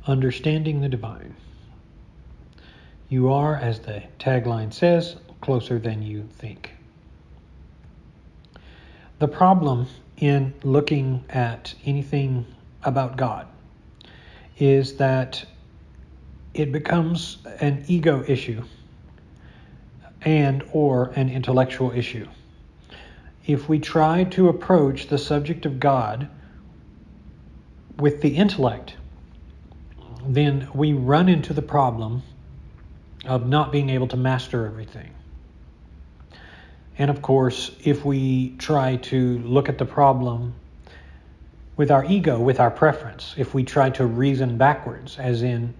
Understanding the divine. You are, as the tagline says, closer than you think. The problem in looking at anything about God is that it becomes an ego issue and or an intellectual issue. If we try to approach the subject of God with the intellect, then we run into the problem of not being able to master everything. And of course, if we try to look at the problem with our ego, with our preference, if we try to reason backwards, as in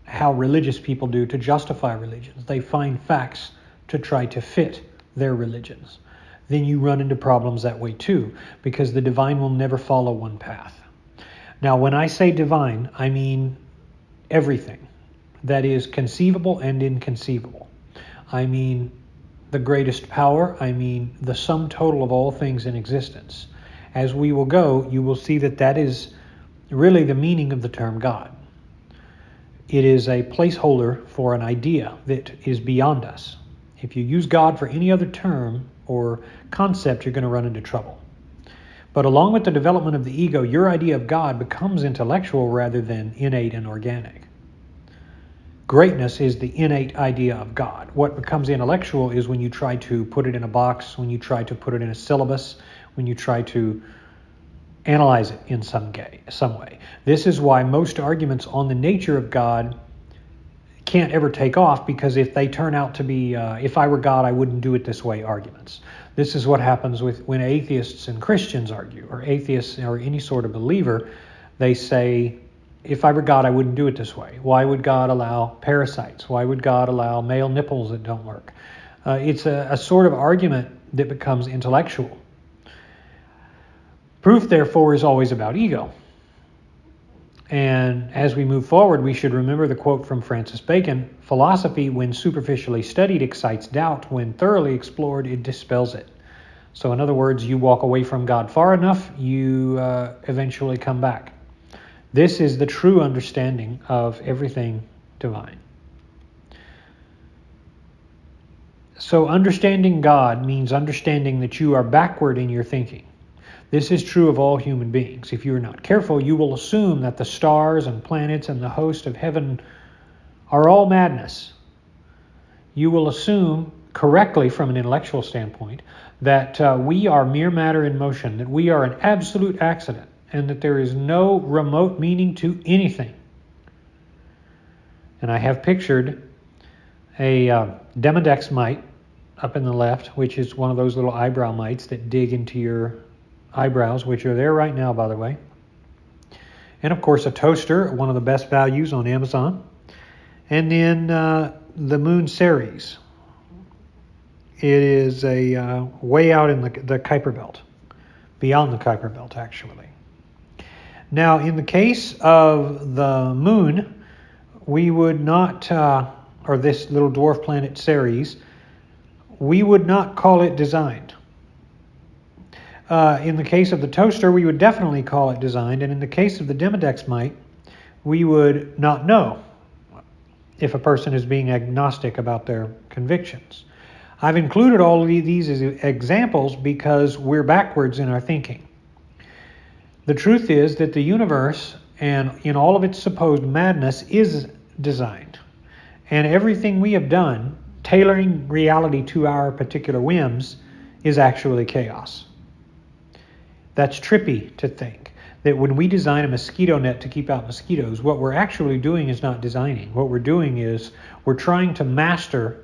how religious people do to justify religions, they find facts to try to fit their religions, then you run into problems that way too, because the divine will never follow one path. Now, when I say divine, I mean everything that is conceivable and inconceivable. I mean the greatest power. I mean the sum total of all things in existence. As we will go, you will see that that is really the meaning of the term God. It is a placeholder for an idea that is beyond us. If you use God for any other term or concept, you're going to run into trouble. But along with the development of the ego, your idea of God becomes intellectual rather than innate and organic. Greatness is the innate idea of God. What becomes intellectual is when you try to put it in a box, when you try to put it in a syllabus, when you try to analyze it in some way. This is why most arguments on the nature of God can't ever take off, because if they turn out to be, if I were God, I wouldn't do it this way arguments. This is what happens when atheists and Christians argue, or atheists or any sort of believer. They say, if I were God, I wouldn't do it this way. Why would God allow parasites? Why would God allow male nipples that don't work? It's a sort of argument that becomes intellectual. Proof, therefore, is always about ego. And as we move forward, we should remember the quote from Francis Bacon: philosophy, when superficially studied, excites doubt. When thoroughly explored, it dispels it. So in other words, you walk away from God far enough, you eventually come back. This is the true understanding of everything divine. So understanding God means understanding that you are backward in your thinking. This is true of all human beings. If you are not careful, you will assume that the stars and planets and the host of heaven are all madness. You will assume, correctly from an intellectual standpoint, that we are mere matter in motion, that we are an absolute accident, and that there is no remote meaning to anything. And I have pictured a Demodex mite up in the left, which is one of those little eyebrow mites that dig into your eyebrows, which are there right now, by the way. And of course, a toaster, one of the best values on Amazon. And then the Moon Ceres. It is a way out in the Kuiper Belt, beyond the Kuiper Belt, actually. Now, in the case of the moon, we would not, or this little dwarf planet Ceres, we would not call it designed. In the case of the toaster, we would definitely call it designed. And in the case of the Demodex mite, we would not know if a person is being agnostic about their convictions. I've included all of these as examples because we're backwards in our thinking. The truth is that the universe, and in all of its supposed madness, is designed. And everything we have done, tailoring reality to our particular whims, is actually chaos. That's trippy to think that when we design a mosquito net to keep out mosquitoes, what we're actually doing is not designing. What we're doing is we're trying to master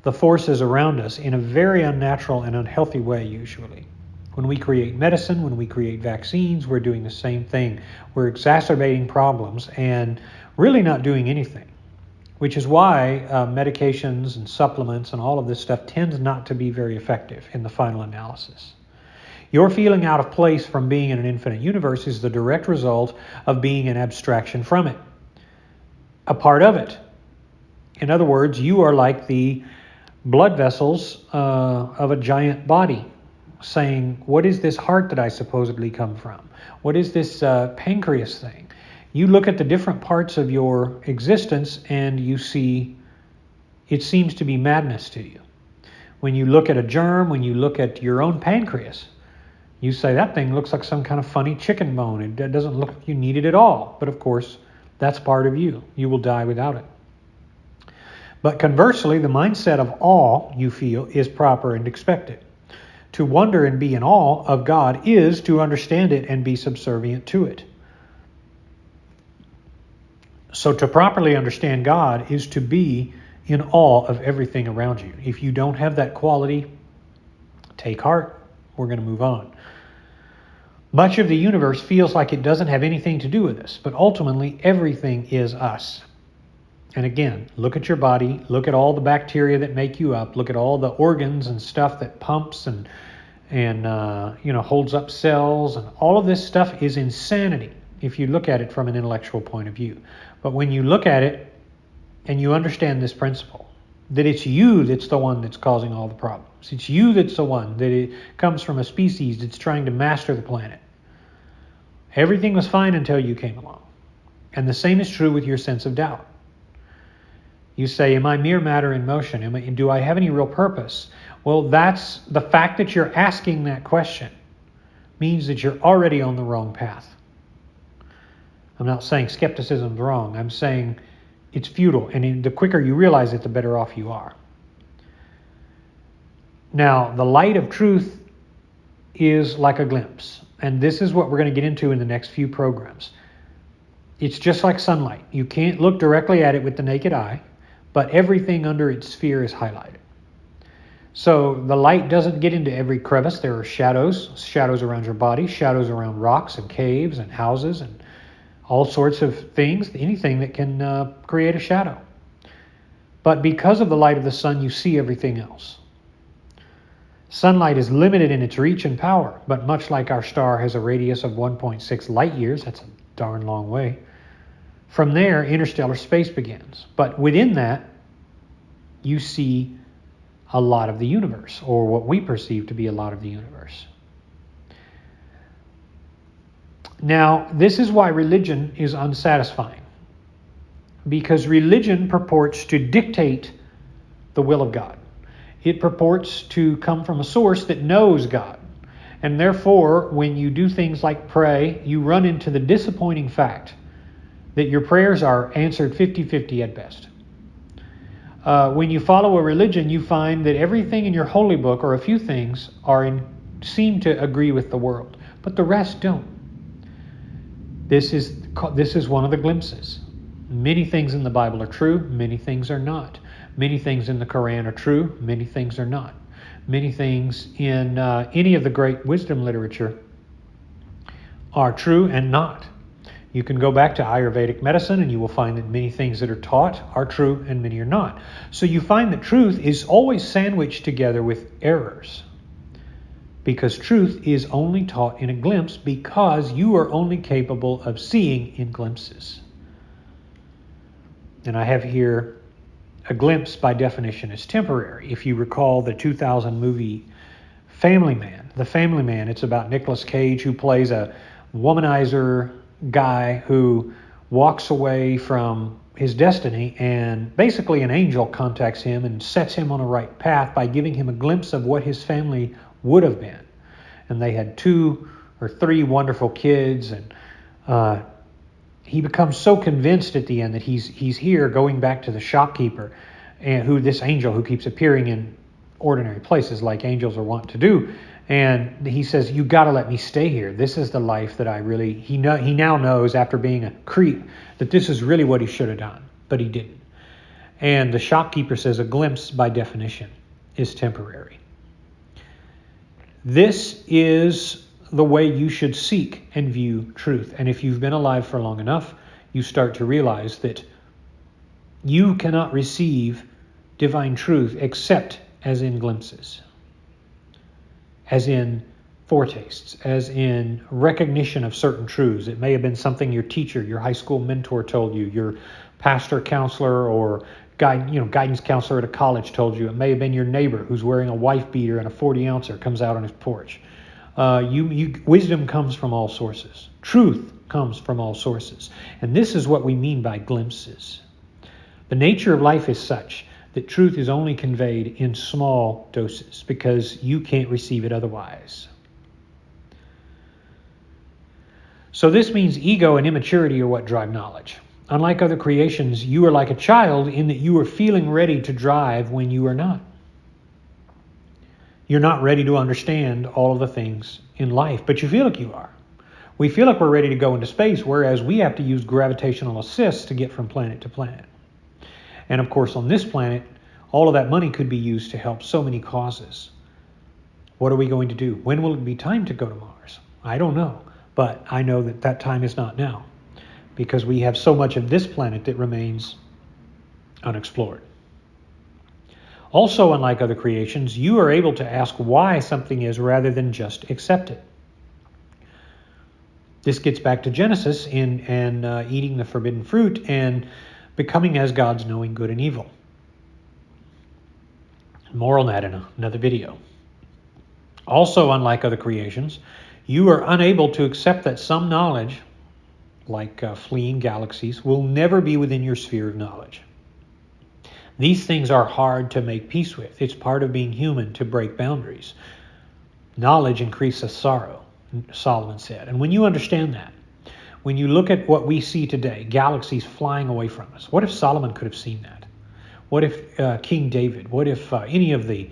the forces around us in a very unnatural and unhealthy way, usually. When we create medicine, when we create vaccines, we're doing the same thing. We're exacerbating problems and really not doing anything, which is why medications and supplements and all of this stuff tends not to be very effective in the final analysis. Your feeling out of place from being in an infinite universe is the direct result of being an abstraction from it, a part of it. In other words, you are like the blood vessels of a giant body, saying, what is this heart that I supposedly come from? What is this pancreas thing? You look at the different parts of your existence and you see it seems to be madness to you. When you look at a germ, when you look at your own pancreas, you say that thing looks like some kind of funny chicken bone. It doesn't look like you need it at all. But of course, that's part of you. You will die without it. But conversely, the mindset of awe you feel is proper and expected. To wonder and be in awe of God is to understand it and be subservient to it. So to properly understand God is to be in awe of everything around you. If you don't have that quality, take heart. We're going to move on. Much of the universe feels like it doesn't have anything to do with us, but ultimately everything is us. And again, look at your body, look at all the bacteria that make you up, look at all the organs and stuff that pumps and holds up cells, and all of this stuff is insanity if you look at it from an intellectual point of view. But when you look at it and you understand this principle, that it's you that's the one that's causing all the problems. It's you that's the one that it comes from a species that's trying to master the planet. Everything was fine until you came along. And the same is true with your sense of doubt. You say, am I mere matter in motion? Do I have any real purpose? Well, that's the fact that you're asking that question means that you're already on the wrong path. I'm not saying skepticism's wrong. I'm saying it's futile. And the quicker you realize it, the better off you are. Now, the light of truth is like a glimpse. And this is what we're going to get into in the next few programs. It's just like sunlight. You can't look directly at it with the naked eye, but everything under its sphere is highlighted. So the light doesn't get into every crevice. There are shadows around your body, shadows around rocks and caves and houses and all sorts of things, anything that can create a shadow. But because of the light of the sun, you see everything else. Sunlight is limited in its reach and power, but much like our star has a radius of 1.6 light years, that's a darn long way. From there, interstellar space begins. But within that, you see a lot of the universe, or what we perceive to be a lot of the universe. Now, this is why religion is unsatisfying. Because religion purports to dictate the will of God. It purports to come from a source that knows God. And therefore, when you do things like pray, you run into the disappointing fact that your prayers are answered 50-50 at best. When you follow a religion, you find that everything in your holy book, or a few things, seem to agree with the world, but the rest don't. This is one of the glimpses. Many things in the Bible are true, many things are not. Many things in the Quran are true, many things are not. Many things in any of the great wisdom literature are true and not. You can go back to Ayurvedic medicine and you will find that many things that are taught are true and many are not. So you find that truth is always sandwiched together with errors. Because truth is only taught in a glimpse, because you are only capable of seeing in glimpses. And I have here a glimpse by definition is temporary. If you recall the 2000 movie Family Man, The Family Man, it's about Nicolas Cage, who plays a womanizer guy who walks away from his destiny, and basically an angel contacts him and sets him on a right path by giving him a glimpse of what his family would have been. And they had 2 or 3 wonderful kids, and he becomes so convinced at the end that he's here going back to the shopkeeper, and this angel who keeps appearing in ordinary places like angels are wont to do. And he says, you got to let me stay here. This is the life that he now knows, after being a creep, that this is really what he should have done, but he didn't. And the shopkeeper says a glimpse by definition is temporary. This is the way you should seek and view truth. And if you've been alive for long enough, you start to realize that you cannot receive divine truth except as in glimpses, as in foretastes, as in recognition of certain truths. It may have been something your teacher, your high school mentor told you, your pastor, counselor, or guidance counselor at a college told you. It may have been your neighbor who's wearing a wife beater and a 40-ouncer comes out on his porch. Wisdom comes from all sources. Truth comes from all sources. And this is what we mean by glimpses. The nature of life is such that truth is only conveyed in small doses because you can't receive it otherwise. So this means ego and immaturity are what drive knowledge. Unlike other creations, you are like a child in that you are feeling ready to drive when you are not. You're not ready to understand all of the things in life, but you feel like you are. We feel like we're ready to go into space, whereas we have to use gravitational assists to get from planet to planet. And of course, on this planet, all of that money could be used to help so many causes. What are we going to do? When will it be time to go to Mars? I don't know, but I know that that time is not now, because we have so much of this planet that remains unexplored. Also, unlike other creations, you are able to ask why something is rather than just accept it. This gets back to Genesis and eating the forbidden fruit and becoming as gods, knowing good and evil. More on that in another video. Also, unlike other creations, you are unable to accept that some knowledge, like fleeing galaxies, will never be within your sphere of knowledge. These things are hard to make peace with. It's part of being human to break boundaries. Knowledge increases sorrow, Solomon said. And when you understand that, when you look at what we see today, galaxies flying away from us, what if Solomon could have seen that? What if King David, what if any of the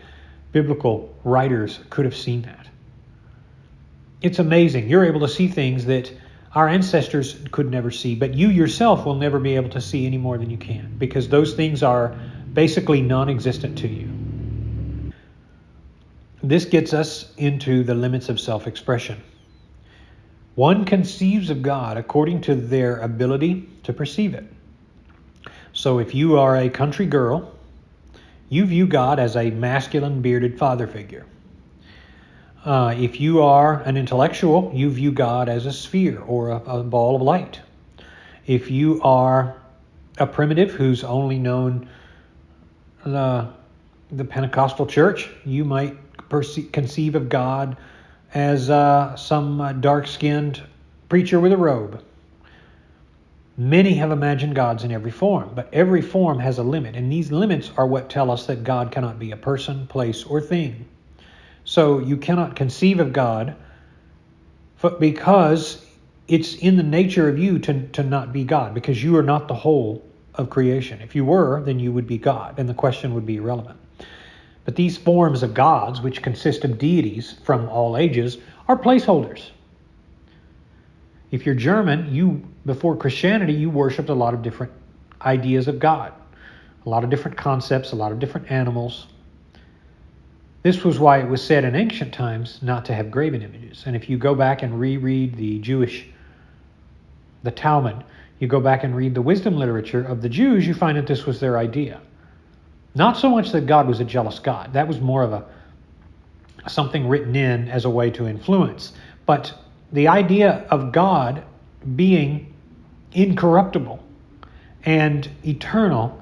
biblical writers could have seen that? It's amazing. You're able to see things that our ancestors could never see, but you yourself will never be able to see any more than you can, because those things are basically non-existent to you. This gets us into the limits of self-expression. One conceives of God according to their ability to perceive it. So if you are a country girl, you view God as a masculine bearded father figure. If you are an intellectual, you view God as a sphere or a ball of light. If you are a primitive who's only known the Pentecostal church, you might conceive of God as some dark-skinned preacher with a robe. Many have imagined gods in every form, but every form has a limit, and these limits are what tell us that God cannot be a person, place, or thing. So you cannot conceive of God because it's in the nature of you to not be God, because you are not the whole of creation. If you were, then you would be God, and the question would be irrelevant. But these forms of gods, which consist of deities from all ages, are placeholders. If you're German, before Christianity, you worshipped a lot of different ideas of God, a lot of different concepts, a lot of different animals. This was why it was said in ancient times not to have graven images. And if you go back and reread the Talmud, you go back and read the wisdom literature of the Jews, you find that this was their idea. Not so much that God was a jealous God. That was more of something written in as a way to influence. But the idea of God being incorruptible and eternal,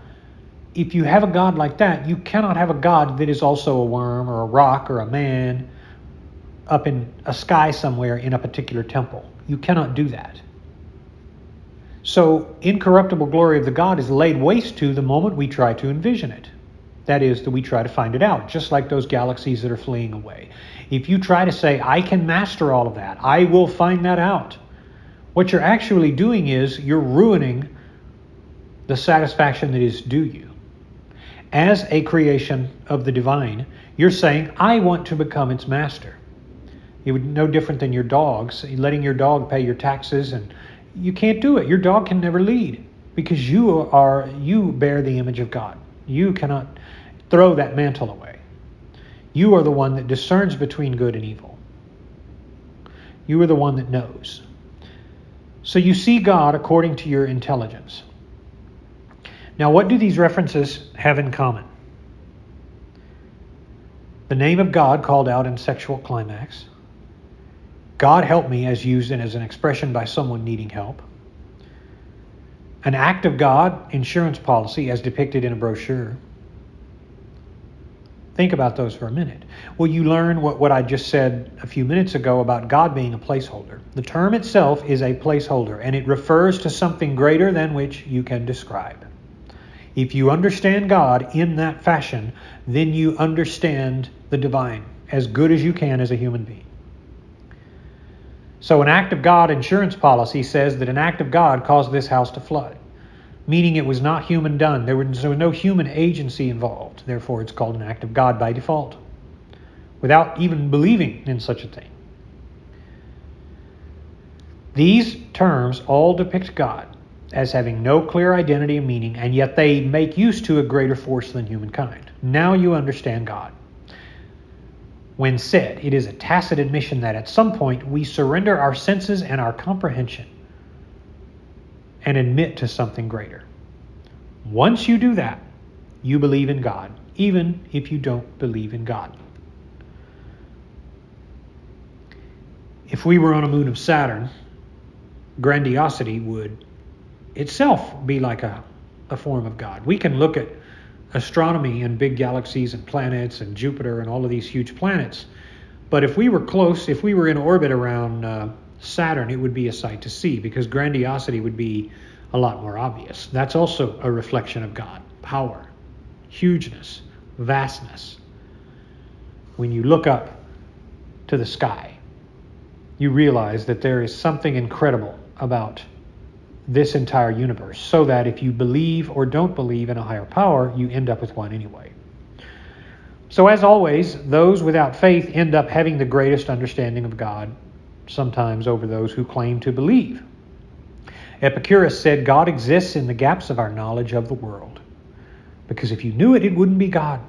if you have a God like that, you cannot have a God that is also a worm or a rock or a man up in a sky somewhere in a particular temple. You cannot do that. So incorruptible glory of the God is laid waste to the moment we try to envision it. That is, that we try to find it out, just like those galaxies that are fleeing away. If you try to say, I can master all of that, I will find that out, what you're actually doing is you're ruining the satisfaction that is due you. As a creation of the divine, you're saying, I want to become its master. It would be no different than your dogs, letting your dog pay your taxes, and you can't do it. Your dog can never lead because you bear the image of God. You cannot throw that mantle away. You are the one that discerns between good and evil. You are the one that knows. So you see God according to your intelligence. Now, what do these references have in common? The name of God called out in sexual climax. God help me as used as an expression by someone needing help. An act of God insurance policy as depicted in a brochure. Think about those for a minute. Well, you learn what I just said a few minutes ago about God being a placeholder. The term itself is a placeholder, and it refers to something greater than which you can describe. If you understand God in that fashion, then you understand the divine as good as you can as a human being. So an act of God insurance policy says that an act of God caused this house to flood, meaning it was not human done. There was no human agency involved. Therefore, it's called an act of God by default, without even believing in such a thing. These terms all depict God as having no clear identity and meaning, and yet they make use to a greater force than humankind. Now you understand God. When said, it is a tacit admission that at some point we surrender our senses and our comprehension and admit to something greater. Once you do that, you believe in God, even if you don't believe in God. If we were on a moon of Saturn, grandiosity would itself be like a form of God. We can look at astronomy and big galaxies and planets and Jupiter and all of these huge planets, but if we were close, if we were in orbit around Saturn, it would be a sight to see, because grandiosity would be a lot more obvious. That's also a reflection of God. Power, hugeness, vastness. When you look up to the sky, you realize that there is something incredible about this entire universe, so that if you believe or don't believe in a higher power, you end up with one anyway. So as always, those without faith end up having the greatest understanding of God, sometimes over those who claim to believe. Epicurus said God exists in the gaps of our knowledge of the world, because if you knew it, it wouldn't be God.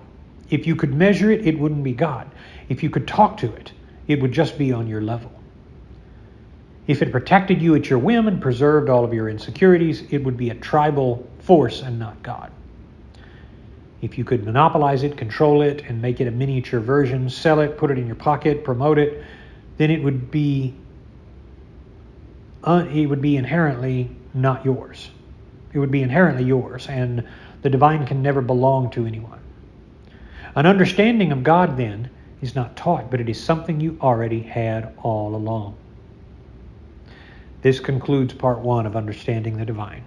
If you could measure it, it wouldn't be God. If you could talk to it, it would just be on your level. If it protected you at your whim and preserved all of your insecurities, it would be a tribal force and not God. If you could monopolize it, control it, and make it a miniature version, sell it, put it in your pocket, promote it, then it would be inherently not yours. It would be inherently yours, and the divine can never belong to anyone. An understanding of God, then, is not taught, but it is something you already had all along. This concludes part 1 of Understanding the Divine.